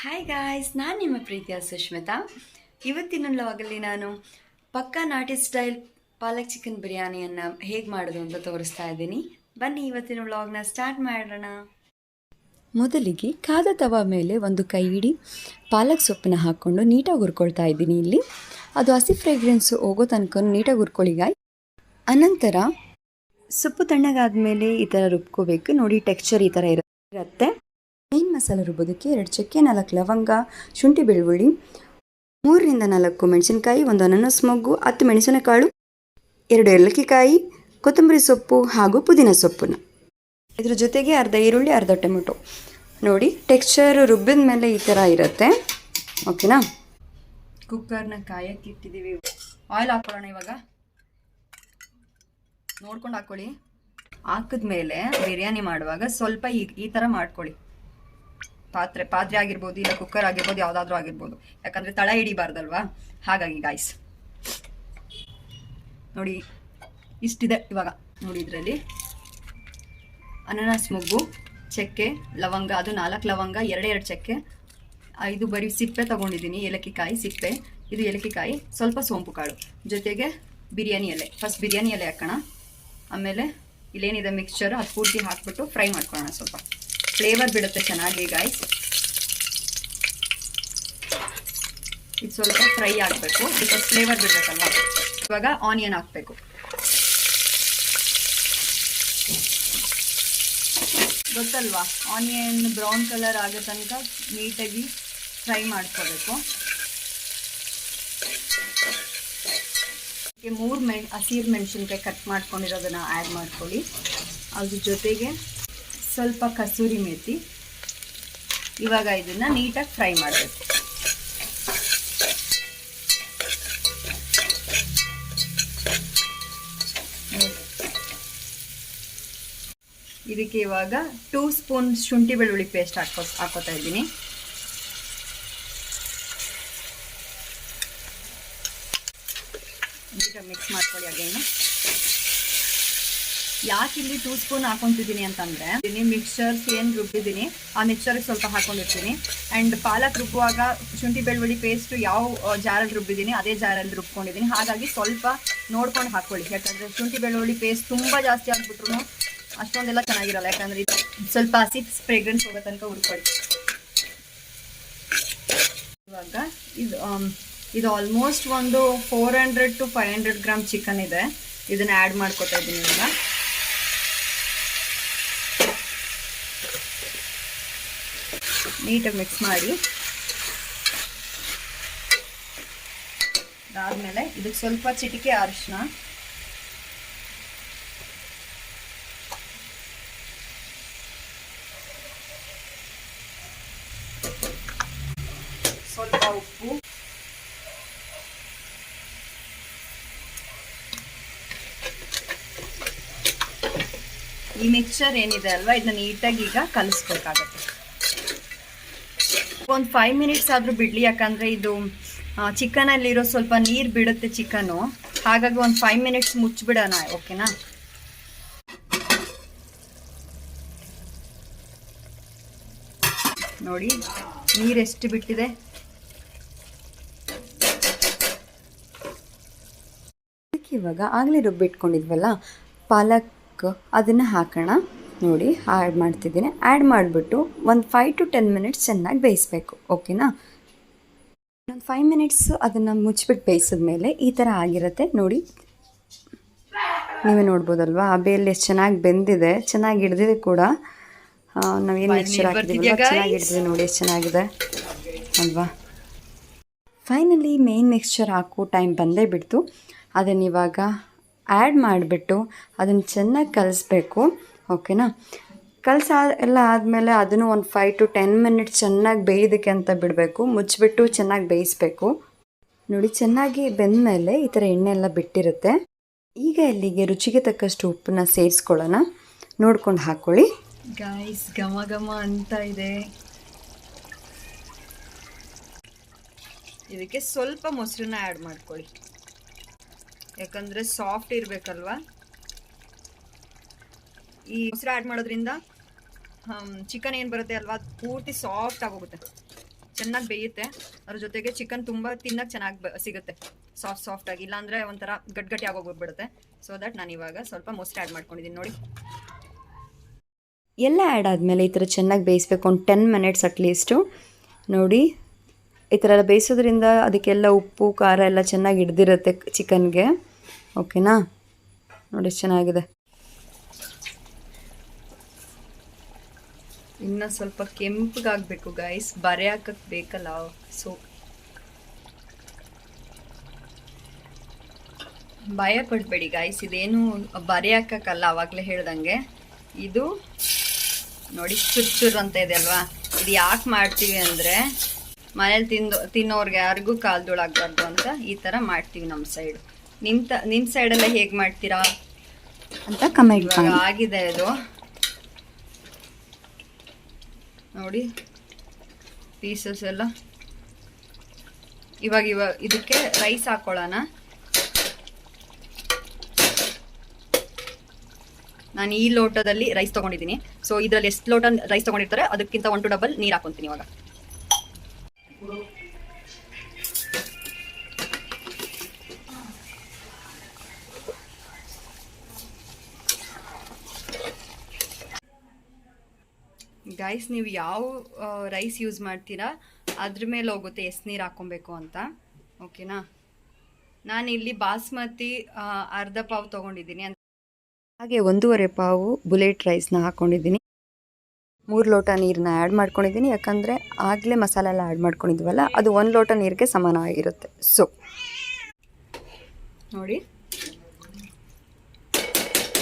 Hi guys, ನಾನು ನಿಮ್ಮ ಪ್ರೀತಿಯ ಸುಷ್ಮಿತಾ. ಇವತ್ತಿನ ವ್ಲಾಗಲ್ಲಿ ನಾನು ಪಕ್ಕಾ ನಾಟಿ ಸ್ಟೈಲ್ ಪಾಲಕ್ ಚಿಕನ್ ಬಿರಿಯಾನಿಯನ್ನು ಹೇಗೆ ಮಾಡೋದು ಅಂತ ತೋರಿಸ್ತಾ ಇದ್ದೀನಿ. ಬನ್ನಿ ಇವತ್ತಿನ ವ್ಲಾಗ್ನ ಸ್ಟಾರ್ಟ್ ಮಾಡೋಣ. ಮೊದಲಿಗೆ ಕಾದ ತವ ಮೇಲೆ ಒಂದು ಕೈ ಹಿಡಿ ಪಾಲಕ್ ಸೊಪ್ಪನ್ನ ಹಾಕ್ಕೊಂಡು ನೀಟಾಗಿ ಹುರ್ಕೊಳ್ತಾ ಇದ್ದೀನಿ. ಇಲ್ಲಿ ಅದು ಹಸಿ ಫ್ರೇಗ್ರೆನ್ಸು ಹೋಗೋ ತನಕ ನೀಟಾಗಿ ಹುರ್ಕೊಳ್ಳಿಗಾಯ್. ಅನಂತರ ಸೊಪ್ಪು ತಣ್ಣಗಾದ ಮೇಲೆ ಈ ಥರ ರುಬ್ಕೋಬೇಕು. ನೋಡಿ, ಟೆಕ್ಸ್ಚರ್ ಈ ಥರ ಇರುತ್ತೆ. ಮೇನ್ ಮಸಾಲೆ ರುಬ್ಬೋದಕ್ಕೆ 2 ಚಕ್ಕೆ, 4 ಲವಂಗ, ಶುಂಠಿ ಬೆಳ್ಳುಳ್ಳಿ, 3ರಿಂದ 4 ಮೆಣಸಿನಕಾಯಿ, 1 ಅನಾನಸ್ ಮೊಗ್ಗು, 10 ಮೆಣಸಿನಕಾಳು, 2 ಏಲಕ್ಕಿಕಾಯಿ, ಕೊತ್ತಂಬರಿ ಸೊಪ್ಪು ಹಾಗೂ ಪುದೀನ ಸೊಪ್ಪನ್ನು. ಇದ್ರ ಜೊತೆಗೆ ಅರ್ಧ ಈರುಳ್ಳಿ, ಅರ್ಧ ಟೊಮೆಟೊ. ನೋಡಿ, ಟೆಕ್ಸ್ಚರ್ ರುಬ್ಬಿದ ಮೇಲೆ ಈ ಥರ ಇರುತ್ತೆ. ಓಕೆನಾ? ಕುಕ್ಕರ್ನ ಕಾಯಕ್ಕೆ ಇಟ್ಟಿದ್ದೀವಿ. ಆಯಿಲ್ ಹಾಕೊಳ್ಳೋಣ. ಇವಾಗ ನೋಡ್ಕೊಂಡು ಹಾಕ್ಕೊಳ್ಳಿ. ಹಾಕಿದ್ಮೇಲೆ ಬಿರಿಯಾನಿ ಮಾಡುವಾಗ ಸ್ವಲ್ಪ ಈ ಥರ ಮಾಡ್ಕೊಳ್ಳಿ. ಪಾತ್ರೆ ಆಗಿರ್ಬೋದು, ಇಲ್ಲ ಕುಕ್ಕರ್ ಆಗಿರ್ಬೋದು, ಯಾವುದಾದ್ರೂ ಆಗಿರ್ಬೋದು, ಯಾಕಂದರೆ ತಳ ಹಿಡಿಬಾರ್ದಲ್ವಾ. ಹಾಗಾಗಿ ಗಾಯ್ಸ್ ನೋಡಿ, ಇಷ್ಟಿದೆ. ಇವಾಗ ನೋಡಿ, ಇದರಲ್ಲಿ ಅನಾನಸ್ ಮೊಗ್ಗು, ಚಕ್ಕೆ, ಲವಂಗ, ಅದು 4 ಲವಂಗ, 2 ಚಕ್ಕೆ, 5 ಬರೀ ಸಿಪ್ಪೆ ತೊಗೊಂಡಿದ್ದೀನಿ, ಏಲಕ್ಕಿಕಾಯಿ ಸಿಪ್ಪೆ, ಇದು ಏಲಕ್ಕಿಕಾಯಿ, ಸ್ವಲ್ಪ ಸೋಂಪು ಕಾಳು, ಜೊತೆಗೆ ಬಿರಿಯಾನಿ ಎಲೆ. ಫಸ್ಟ್ ಬಿರಿಯಾನಿ ಎಲೆ ಹಾಕೋಣ. ಆಮೇಲೆ ಇಲ್ಲೇನಿದೆ ಮಿಕ್ಸ್ಚರ್, ಅದು ಪೂರ್ತಿ ಹಾಕ್ಬಿಟ್ಟು ಫ್ರೈ ಮಾಡ್ಕೊಳ್ಳೋಣ. ಸ್ವಲ್ಪ ಫ್ಲೇವರ್ ಬಿಡುತ್ತೆ ಚೆನ್ನಾಗಿ ಗಾಯ್ಸ್. ಇದು ಸ್ವಲ್ಪ ಫ್ರೈ ಆಗಬೇಕು, ಬಿಕಾಸ್ ಫ್ಲೇವರ್ ಬಿಡಬೇಕಲ್ವ. ಇವಾಗ ಆನಿಯನ್ ಹಾಕಬೇಕು. ಗೊತ್ತಲ್ವಾ, ಆನಿಯನ್ ಬ್ರೌನ್ ಕಲರ್ ಆಗೋ ತನಕ ನೀಟಾಗಿ ಫ್ರೈ ಮಾಡ್ಕೋಬೇಕು. 3 ಹಸಿರು ಮೆಣಸಿನ್ಕಾಯಿ ಕಟ್ ಮಾಡ್ಕೊಂಡಿರೋದನ್ನು ಆ್ಯಡ್ ಮಾಡ್ಕೊಳ್ಳಿ. ಅದ್ರ ಜೊತೆಗೆ ಸ್ವಲ್ಪ ಕಸೂರಿ ಮೇಥಿ. ಇವಾಗ ಇದನ್ನು ನೀಟಾಗಿ ಫ್ರೈ ಮಾಡಬೇಕು. ಇದಕ್ಕೆ ಇವಾಗ 2 ಸ್ಪೂನ್ ಶುಂಠಿ ಬೆಳ್ಳುಳ್ಳಿ ಪೇಸ್ಟ್ ಹಾಕೋತಾ ಇದ್ದೀನಿ. ನೀಟಾಗಿ ಮಿಕ್ಸ್ ಮಾಡ್ಕೊಳ್ಳಿ. ಅಗೇನು ಯಾಕೆ ಇಲ್ಲಿ 2 ಸ್ಪೂನ್ ಹಾಕೊತಿದ್ದೀನಿ ಅಂತಂದರೆ, ಮಿಕ್ಸ್ಚರ್ಸ್ ಏನು ರುಬ್ಬಿದ್ದೀನಿ ಆ ಮಿಕ್ಸ್ಚರ್ಗೆ ಸ್ವಲ್ಪ ಹಾಕೊಂಡಿರ್ತೀನಿ. ಆ್ಯಂಡ್ ಪಾಲಕ್ ರುಬ್ಬುವಾಗ ಶುಂಠಿ ಬೆಳ್ಳುಳ್ಳಿ ಪೇಸ್ಟು ಯಾವ ಜಾರಲ್ಲಿ ರುಬ್ಬಿದ್ದೀನಿ ಅದೇ ಜಾರಲ್ಲಿ ರುಬ್ಕೊಂಡಿದ್ದೀನಿ. ಹಾಗಾಗಿ ಸ್ವಲ್ಪ ನೋಡ್ಕೊಂಡು ಹಾಕ್ಕೊಳ್ಳಿ. ಯಾಕಂದರೆ ಶುಂಠಿ ಬೆಳ್ಳುಳ್ಳಿ ಪೇಸ್ಟ್ ತುಂಬ ಜಾಸ್ತಿ ಆಗಿಬಿಟ್ರು ಅಷ್ಟೊಂದೆಲ್ಲ ಚೆನ್ನಾಗಿರಲ್ಲ. ಯಾಕಂದರೆ ಇದು ಸ್ವಲ್ಪ ಹಸಿ ಫ್ರೇಗ್ರೆನ್ಸ್ ಹೋಗೋ ತನಕ ಹುರ್ಕೊಳ್ಳಿ. ಇವಾಗ ಇದು ಆಲ್ಮೋಸ್ಟ್ ಒಂದು 400 to 500 ಗ್ರಾಮ್ ಚಿಕನ್ ಇದೆ. ಇದನ್ನು ಆ್ಯಡ್ ಮಾಡ್ಕೊತಾ ಇದ್ದೀನಿ. ಇವಾಗ ನೀಟಾಗಿ ಮಿಕ್ಸ್ ಮಾಡಿ. ಅದಾದಮೇಲೆ ಇದಕ್ಕೆ ಸ್ವಲ್ಪ ಚಿಟಿಕೆ ಅರಿಶಿನ, ಸ್ವಲ್ಪ ಉಪ್ಪು, ಈ ಮಿಕ್ಸ್ಚರ್ ಏನಿದೆ ಅಲ್ವಾ, ಇದನ್ನ ನೀಟಾಗಿ ಈಗ ಕಲಿಸ್ಬೇಕಾಗತ್ತೆ. ಒಂದು 5 ಮಿನಿಟ್ಸ್ ಆದರೂ ಬಿಡಲಿ. ಯಾಕಂದರೆ ಇದು ಚಿಕನಲ್ಲಿರೋ ಸ್ವಲ್ಪ ನೀರು ಬಿಡುತ್ತೆ ಚಿಕನ್ನು. ಹಾಗಾಗಿ ಒಂದು 5 ಮಿನಿಟ್ಸ್ ಮುಚ್ಚಿಬಿಡೋಣ. ಓಕೆನಾ? ನೋಡಿ, ನೀರು ಎಷ್ಟು ಬಿಟ್ಟಿದೆ. ಇವಾಗ ಆಗಲೇ ರುಬ್ಬಿಟ್ಕೊಂಡಿದ್ವಲ್ಲ ಪಾಲಕ್, ಅದನ್ನು ಹಾಕೋಣ. ನೋಡಿ, ಆ್ಯಡ್ ಮಾಡ್ತಿದ್ದೀನಿ. ಆ್ಯಡ್ ಮಾಡಿಬಿಟ್ಟು ಒಂದು 5 to 10 ಮಿನಿಟ್ಸ್ ಚೆನ್ನಾಗಿ ಬೇಯಿಸ್ಬೇಕು. ಓಕೆನಾ? ಒಂದು 5 ಮಿನಿಟ್ಸ್ ಅದನ್ನು ಮುಚ್ಚಿಬಿಟ್ಟು ಬೇಯಿಸಿದ್ಮೇಲೆ ಈ ಥರ ಆಗಿರುತ್ತೆ. ನೋಡಿ, ನೀವೇ ನೋಡ್ಬೋದಲ್ವಾ, ಆ ಬೇಯಲ್ಲಿ ಎಷ್ಟು ಚೆನ್ನಾಗಿ ಬೆಂದಿದೆ, ಚೆನ್ನಾಗಿ ಹಿಡ್ದಿದೆ ಕೂಡ. ನಾವೇನು ಮಿಕ್ಸ್ಚರ್ ಹಾಕಿದ್ದೀವಲ್ಲ ಚೆನ್ನಾಗಿ ಹಿಡ್ದಿದೆ. ನೋಡಿ ಎಷ್ಟು ಚೆನ್ನಾಗಿದೆ ಅಲ್ವಾ. ಫೈನಲಿ ಮೇನ್ ಮಿಕ್ಸ್ಚರ್ ಹಾಕೋ ಟೈಮ್ ಬಂದೇ ಬಿಡ್ತು. ಅದನ್ನು ಇವಾಗ ಆ್ಯಡ್ ಮಾಡಿಬಿಟ್ಟು ಅದನ್ನು ಚೆನ್ನಾಗಿ ಕಲಿಸ್ಬೇಕು. ಓಕೆನಾ? ಎಲ್ಲ ಆದಮೇಲೆ ಅದನ್ನು ಒಂದು 5 to 10 ಮಿನಿಟ್ಸ್ ಚೆನ್ನಾಗಿ ಬೇಯೋದಕ್ಕೆ ಅಂತ ಬಿಡಬೇಕು. ಮುಚ್ಚಿಬಿಟ್ಟು ಚೆನ್ನಾಗಿ ಬೇಯಿಸ್ಬೇಕು. ನೋಡಿ, ಚೆನ್ನಾಗಿ ಬೆಂದಮೇಲೆ ಈ ಥರ ಎಣ್ಣೆ ಎಲ್ಲ ಬಿಟ್ಟಿರುತ್ತೆ. ಈಗ ಇಲ್ಲಿಗೆ ರುಚಿಗೆ ತಕ್ಕಷ್ಟು ಉಪ್ಪನ್ನ ಸೇರಿಸ್ಕೊಳ್ಳೋಣ. ನೋಡ್ಕೊಂಡು ಹಾಕ್ಕೊಳ್ಳಿ. ಗಾಯ್ಸ್, ಘಮ ಘಮ ಅಂತ ಇದೆ. ಇದಕ್ಕೆ ಸ್ವಲ್ಪ ಮೊಸರನ್ನ ಆ್ಯಡ್ ಮಾಡ್ಕೊಳ್ಳಿ. ಯಾಕಂದರೆ ಸಾಫ್ಟ್ ಇರಬೇಕಲ್ವ. ಈ ಮೊಸರು ಆ್ಯಡ್ ಮಾಡೋದ್ರಿಂದ ಚಿಕನ್ ಏನು ಬರುತ್ತೆ ಅಲ್ವಾ, ಅದು ಪೂರ್ತಿ ಸಾಫ್ಟ್ ಆಗೋಗುತ್ತೆ. ಚೆನ್ನಾಗಿ ಬೇಯುತ್ತೆ. ಅದ್ರ ಜೊತೆಗೆ ಚಿಕನ್ ತುಂಬ ತಿನ್ನಕ್ಕೆ ಚೆನ್ನಾಗಿ ಸಿಗುತ್ತೆ, ಸಾಫ್ಟಾಗಿ. ಇಲ್ಲಾಂದರೆ ಒಂಥರ ಗಟ್ಟಿ ಆಗೋಗ್ಬಿಡುತ್ತೆ. ಸೊ ದಟ್ ನಾನು ಇವಾಗ ಸ್ವಲ್ಪ ಮೊಸರು ಆ್ಯಡ್ ಮಾಡ್ಕೊಂಡಿದ್ದೀನಿ ನೋಡಿ. ಎಲ್ಲ ಆ್ಯಡ್ ಆದಮೇಲೆ ಈ ಥರ ಚೆನ್ನಾಗಿ ಬೇಯಿಸ್ಬೇಕು, ಒಂದು 10 ಮಿನಿಟ್ಸ್ ಅಟ್ಲೀಸ್ಟು. ನೋಡಿ ಈ ಥರ ಎಲ್ಲ ಬೇಯಿಸೋದ್ರಿಂದ ಅದಕ್ಕೆಲ್ಲ ಉಪ್ಪು ಖಾರ ಎಲ್ಲ ಚೆನ್ನಾಗಿ ಹಿಡ್ದಿರುತ್ತೆ ಚಿಕನ್ಗೆ. ಓಕೆನಾ, ನೋಡಿ ಚೆನ್ನಾಗಿದೆ. ಇನ್ನು ಸ್ವಲ್ಪ ಕೆಂಪಗಾಗಬೇಕು ಗೈಸ್, ಬರೆ ಹಾಕಕ್ಕೆ ಬೇಕಲ್ಲ. ಸೊ ಭಯ ಪಡಬೇಡಿ ಗೈಸ್, ಇದೇನು ಬರೆ ಹಾಕಕ್ಕಲ್ಲ, ಆವಾಗಲೇ ಹೇಳ್ದಂಗೆ. ಇದು ನೋಡಿ ಚುಚ್ಚುರು ಅಂತ ಇದೆ ಅಲ್ವಾ, ಇದು ಯಾಕೆ ಮಾಡ್ತೀವಿ ಅಂದರೆ ಮನೇಲಿ ತಿನ್ನೋರ್ಗೆ ಯಾರಿಗೂ ಕಾಲ್ದೊಳಾಗಬಾರ್ದು ಅಂತ ಈ ಥರ ಮಾಡ್ತೀವಿ ನಮ್ಮ ಸೈಡು. ನಿಮ್ಮ ಸೈಡೆಲ್ಲ ಹೇಗೆ ಮಾಡ್ತೀರಾ ಅಂತ ಕಮೆಂಟ್ ಮಾಡಿ. ಆಗಿದೆ ಇದು ನೋಡಿ ಪೀಸಸ್ ಎಲ್ಲ. ಇವಾಗ ಇದಕ್ಕೆ ರೈಸ್ ಹಾಕೊಳ್ಳೋಣ. ನಾನು ಈ ಲೋಟದಲ್ಲಿ ರೈಸ್ ತೊಗೊಂಡಿದ್ದೀನಿ. ಸೊ ಇದರಲ್ಲಿ ಎಷ್ಟು ಲೋಟ ರೈಸ್ ತೊಗೊಂಡಿರ್ತಾರೆ ಅದಕ್ಕಿಂತ 1 to ಡಬಲ್ ನೀರು ಹಾಕೊತೀನಿ ಇವಾಗ. ಗೈಸ್, ನೀವು ಯಾವ ರೈಸ್ ಯೂಸ್ ಮಾಡ್ತೀರಾ ಅದ್ರ ಮೇಲೆ ಹೋಗುತ್ತೆ ಎಷ್ಟು ನೀರು ಹಾಕ್ಕೊಬೇಕು ಅಂತ. ಓಕೆನಾ, ನಾನಿಲ್ಲಿ ಬಾಸ್ಮತಿ ಅರ್ಧ ಪಾವು ತೊಗೊಂಡಿದ್ದೀನಿ, ಹಾಗೆ 1.5 ಪಾವು ಬುಲೆಟ್ ರೈಸ್ನ ಹಾಕ್ಕೊಂಡಿದ್ದೀನಿ. 3 ಲೋಟ ನೀರನ್ನ ಆ್ಯಡ್ ಮಾಡ್ಕೊಂಡಿದ್ದೀನಿ, ಯಾಕಂದರೆ ಆಗಲೇ ಮಸಾಲೆ ಎಲ್ಲ ಆ್ಯಡ್ ಮಾಡ್ಕೊಂಡಿದ್ವಲ್ಲ, ಅದು 1 ಲೋಟ ನೀರಿಗೆ ಸಮಾನವಾಗಿರುತ್ತೆ. ಸೊ ನೋಡಿ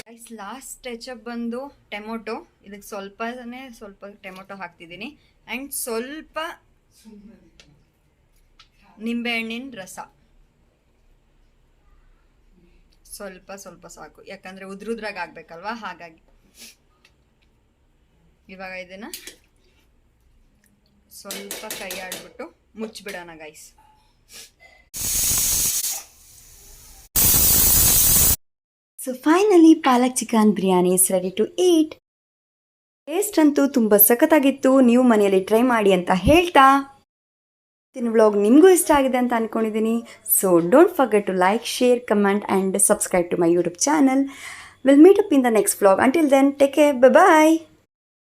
ಗೈಸ್, ಲಾಸ್ಟ್ ಟಚಪ್ ಬಂದು ಟೊಮೊಟೊ. ಇದಕ್ಕೆ ಸ್ವಲ್ಪ ಟೊಮೊಟೊ ಹಾಕ್ತಿದ್ದೀನಿ ಆ್ಯಂಡ್ ಸ್ವಲ್ಪ ನಿಂಬೆಹಣ್ಣಿನ ರಸ. ಸ್ವಲ್ಪ ಸಾಕು, ಯಾಕಂದರೆ ಉದ್ರಾಗ ಆಗಬೇಕಲ್ವಾ, ಹಾಗಾಗಿ. ಇವಾಗ ಇದನ್ನು ಸ್ವಲ್ಪ ಕೈ ಆಡ್ಬಿಟ್ಟು ಮುಚ್ಚಿಬಿಡೋಣ guys. So finally palak chicken biryani is ready to eat. Taste ಅಂತೂ ತುಂಬ ಸಖತ್ತಾಗಿತ್ತು, ನೀವು ಮನೆಯಲ್ಲಿ ಟ್ರೈ ಮಾಡಿ ಅಂತ ಹೇಳ್ತಾ ಇವತ್ತಿನ ವ್ಲಾಗ್ ನಿಮಗೂ ಇಷ್ಟ ಆಗಿದೆ ಅಂತ ಅಂದ್ಕೊಂಡಿದ್ದೀನಿ. So don't forget to like, share, comment and subscribe to my YouTube channel. Will meet up in the next vlog. Until then, take care, bye bye.